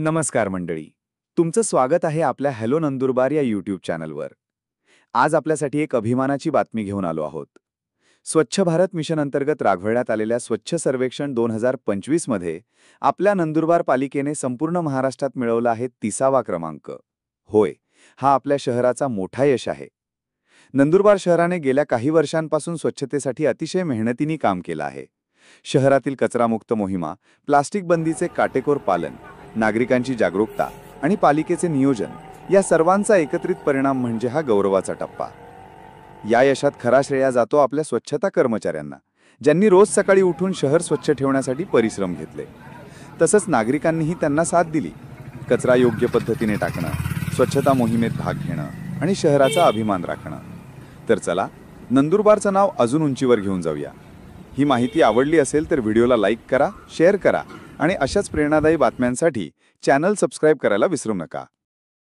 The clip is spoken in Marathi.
नमस्कार मंडळी. तुमचं स्वागत आहे आपल्या हॅलो नंदुरबार या यूट्यूब चॅनलवर. आज आपल्यासाठी एक अभिमानाची बातमी घेऊन आलो आहोत. स्वच्छ भारत मिशन अंतर्गत राबवण्यात आलेल्या स्वच्छ सर्वेक्षण 2025 मध्ये आपल्या नंदुरबार पालिकेने संपूर्ण महाराष्ट्रात मिळवला आहे 30वा क्रमांक. होय, हा आपल्या शहराचा मोठा यश आहे. नंदुरबार शहराने गेल्या काही वर्षांपासून स्वच्छतेसाठी अतिशय मेहनतीने काम केलं आहे. शहरातील कचरामुक्त मोहिमा, प्लास्टिक बंदीचे काटेकोर पालन, नागरिकांची जागरूकता आणि पालिकेचे नियोजन या सर्वांचा एकत्रित परिणाम म्हणजे हा गौरवाचा टप्पा. या यशात खरा श्रेय जातो आपल्या स्वच्छता कर्मचाऱ्यांना, ज्यांनी रोज सकाळी उठून शहर स्वच्छ ठेवण्यासाठी परिश्रम घेतले. तसंच नागरिकांनीही त्यांना साथ दिली. कचरा योग्य पद्धतीने टाकणं, स्वच्छता मोहिमेत भाग घेणं आणि शहराचा अभिमान राखणं. तर चला, नंदुरबारचं नाव अजून उंचीवर घेऊन जाऊया. ही माहिती आवडली असेल तर व्हिडिओला लाईक करा, शेअर करा आणि अशाच प्रेरणादायी बातम्यांसाठी चॅनल सबस्क्राईब करायला विसरू नका.